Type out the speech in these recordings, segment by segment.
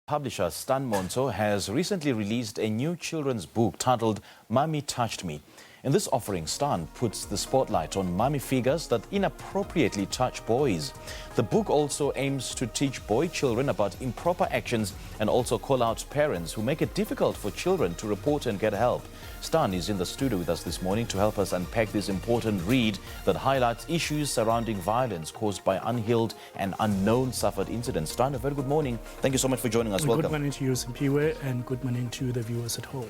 Publisher Stan Montsho has recently released a new children's book titled Mommy Touched Me. In this offering, Stan puts the spotlight on mommy figures that inappropriately touch boys. The book also aims to teach boy children about improper actions and also call out parents who make it difficult for children to report and get help. Stan is in the studio with us this morning to help us unpack this important read that highlights issues surrounding violence caused by unhealed and unknown suffered incidents. Stan, a very good morning. Thank you so much for joining us. Welcome. Good morning to you, Simpiwe, and good morning to the viewers at home.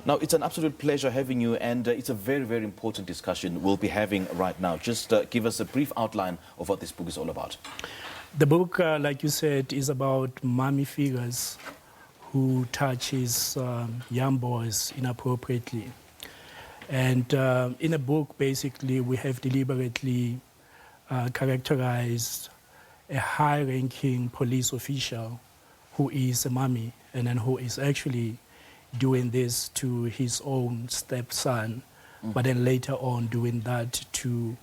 Now, it's an absolute pleasure having you, and it's a very, very important discussion we'll be having right now. Just give us a brief outline of what this book is all about. The book, like you said, is about mommy figures who touches young boys inappropriately. And in the book, basically, we have deliberately characterized a high-ranking police official who is a mommy and then who is actually doing this to his own stepson, but then later on doing that to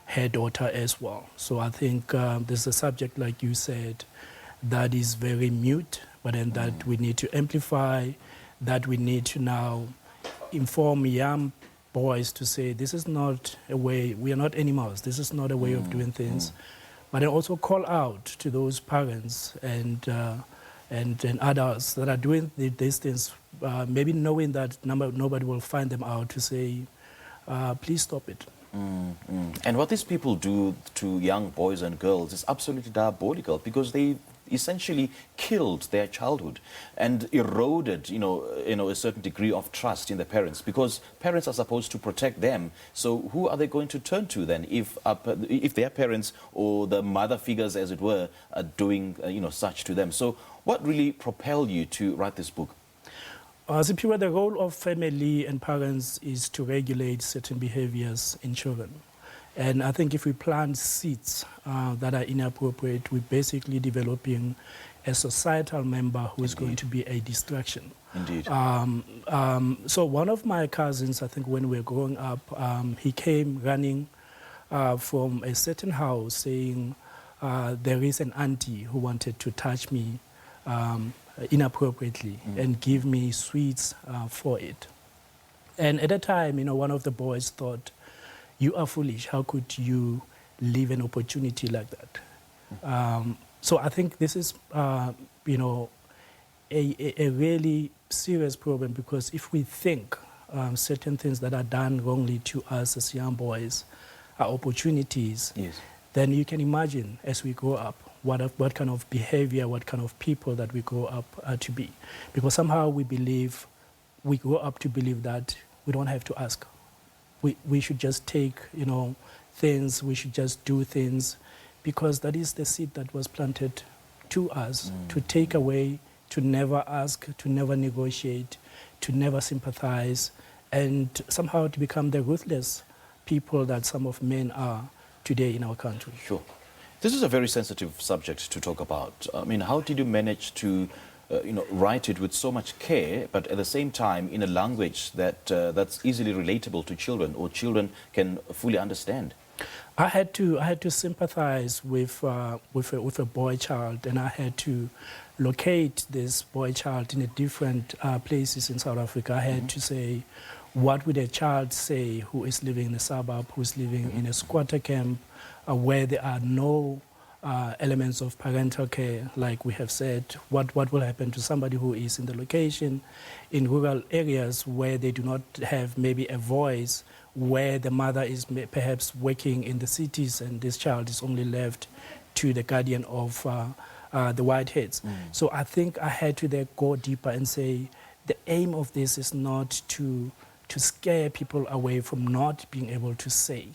her daughter as well. So I think there's a subject, like you said, that is very mute, but then that we need to amplify, that we need to now inform young boys to say, this is not a way, we are not animals, this is not a way of doing things. But then also call out to those parents and others that are doing these things, maybe knowing that nobody will find them out, to say, please stop it. And what these people do to young boys and girls is absolutely diabolical, because they essentially killed their childhood and eroded, a certain degree of trust in the parents, because parents are supposed to protect them. So who are they going to turn to then if their parents or the mother figures, as it were, are doing, such to them? So what really propelled you to write this book? Simpiwe, the role of family and parents is to regulate certain behaviors in children. And I think if we plant seeds that are inappropriate, we're basically developing a societal member who is going to be a distraction. Indeed. So one of my cousins, I think when we were growing up, he came running from a certain house saying, there is an auntie who wanted to touch me inappropriately and give me sweets for it. And at the time, one of the boys thought, you are foolish. How could you leave an opportunity like that? So I think this is, a really serious problem, because if we think certain things that are done wrongly to us as young boys are opportunities, yes, then you can imagine as we grow up what kind of behavior, what kind of people that we grow up to be. Because somehow we grow up to believe that we don't have to ask. We should just take, things, we should just do things, because that is the seed that was planted to us, to take away, to never ask, to never negotiate, to never sympathize, and somehow to become the ruthless people that some of men are today in our country. Sure. This is a very sensitive subject to talk about. I mean, how did you manage to write it with so much care, but at the same time in a language that's easily relatable to children, or children can fully understand? I had to sympathize with a boy child, and I had to locate this boy child in different places in South Africa. I had to say, what would a child say who is living in a suburb, who is living in a squatter camp, where there are no elements of parental care, like we have said? What will happen to somebody who is in the location in rural areas where they do not have maybe a voice, where the mother is perhaps working in the cities and this child is only left to the guardian of the whiteheads? So I think I had to there go deeper and say, the aim of this is not to scare people away from not being able to say.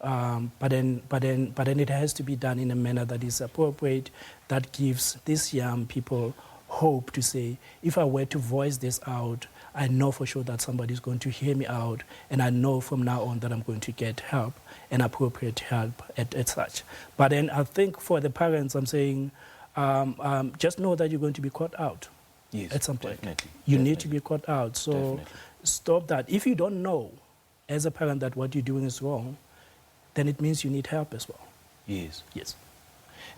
But then it has to be done in a manner that is appropriate, that gives these young people hope to say, if I were to voice this out, I know for sure that somebody is going to hear me out, and I know from now on that I'm going to get help, and appropriate help at such. But then I think for the parents, I'm saying, just know that you're going to be caught out. Yes, at some point. Definitely. You need to be caught out. So stop that. If you don't know, as a parent, that what you're doing is wrong, then it means you need help as well. Yes. Yes.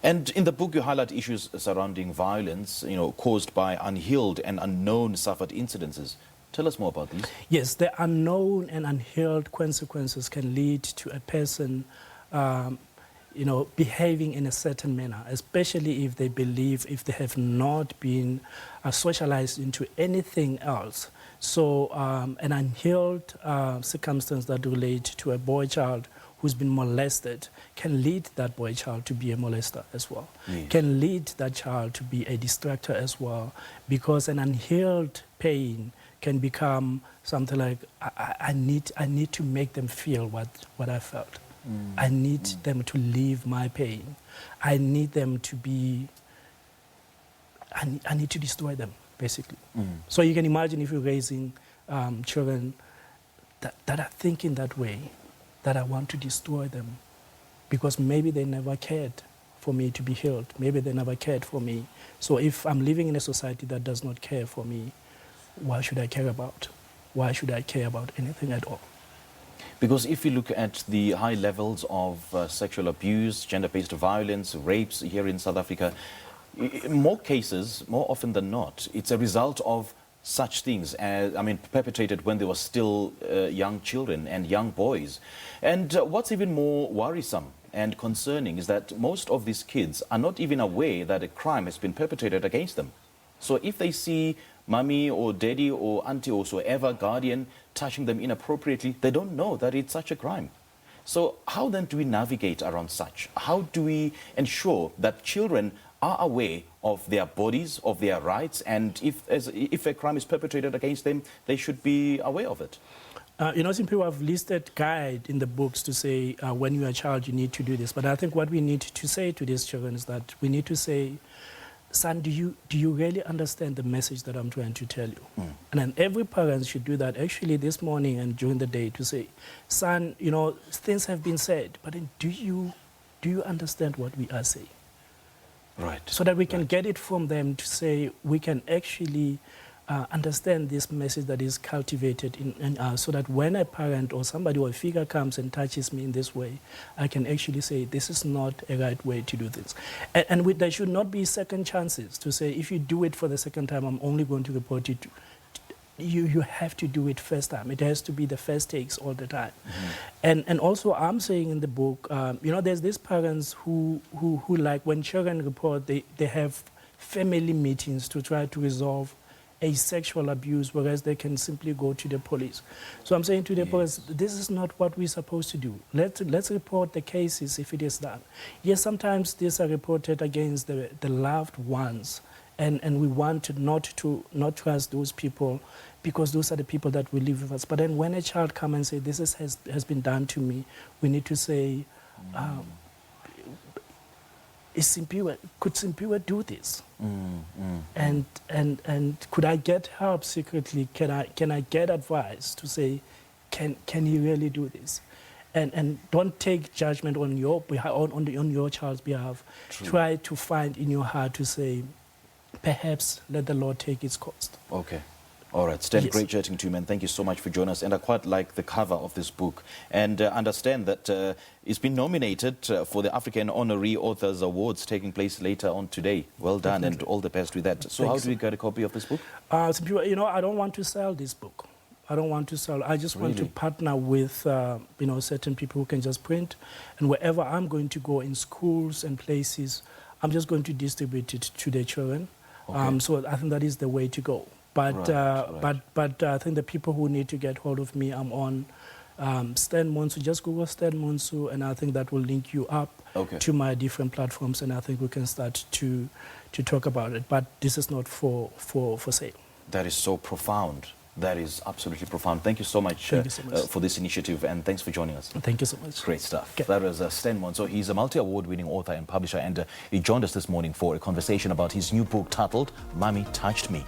And in the book, you highlight issues surrounding violence, caused by unhealed and unknown suffered incidences. Tell us more about these. Yes, the unknown and unhealed consequences can lead to a person, behaving in a certain manner, especially if they believe, if they have not been socialized into anything else. So an unhealed circumstance that relate to a boy child who's been molested can lead that boy child to be a molester as well, yes. Can lead that child to be a distractor as well, because an unhealed pain can become something like, I need to make them feel what I felt. I need them to leave my pain. I need them to be, I need to destroy them, basically. So you can imagine if you're raising children that are thinking that way, that I want to destroy them because maybe they never cared for me to be healed. Maybe they never cared for me. So if I'm living in a society that does not care for me, why should I care about? Why should I care about anything at all? Because if you look at the high levels of sexual abuse, gender-based violence, rapes here in South Africa, in more cases, more often than not, it's a result of such things, perpetrated when they were still young children and young boys. And what's even more worrisome and concerning is that most of these kids are not even aware that a crime has been perpetrated against them. So if they see mommy or daddy or auntie or whoever guardian touching them inappropriately, they don't know that it's such a crime. So how then do we navigate around such? How do we ensure that children are aware of their bodies, of their rights, and if a crime is perpetrated against them, they should be aware of it? Some people have listed guide in the books to say, when you're a child, you need to do this. But I think what we need to say to these children is that we need to say, son, do you really understand the message that I'm trying to tell you? And then every parent should do that actually this morning and during the day to say, son, things have been said, but then do you understand what we are saying? Right. So that we can get it from them to say we can actually understand this message that is cultivated in us, so that when a parent or somebody or a figure comes and touches me in this way, I can actually say this is not a right way to do this. And there should not be second chances to say if you do it for the second time, I'm only going to report you. You have to do it first time. It has to be the first takes all the time. And also I'm saying in the book, there's these parents who like when children report, they have family meetings to try to resolve a sexual abuse, whereas they can simply go to the police. So I'm saying to the police, this is not what we're supposed to do. Let's report the cases if it is done. Yes, sometimes these are reported against the loved ones, and we want not trust those people because those are the people that will live with us. But then when a child comes and says, this has been done to me, we need to say, could Simpiwe do this? And could I get help secretly? Can I get advice to say, can he really do this? And don't take judgment on your behalf, on your child's behalf. True. Try to find in your heart to say, perhaps let the Lord take its course. Okay. All right, Stan, Yes. great chatting to you, man. Thank you so much for joining us. And I quite like the cover of this book. And understand that it's been nominated for the African Honorary Authors Awards taking place later on today. Well done, Definitely. and all the best with that. So how do we get a copy of this book? Some people, I don't want to sell this book. I don't want to sell. I just want to Really? partner with, certain people who can just print. And wherever I'm going to go in schools and places, I'm just going to distribute it to the children. Okay. So I think that is the way to go. But Right. but I think the people who need to get hold of me, I'm on Stan Montsho. Just Google Stan Montsho, and I think that will link you up to my different platforms, and I think we can start to talk about it. But this is not for sale. That is so profound. That is absolutely profound. Thank you so much, Thank you so much. for this initiative, and thanks for joining us. Thank you so much. Great stuff. Okay. That was Stan Montsho. He's a multi-award winning author and publisher, and he joined us this morning for a conversation about his new book titled Mommy Touched Me.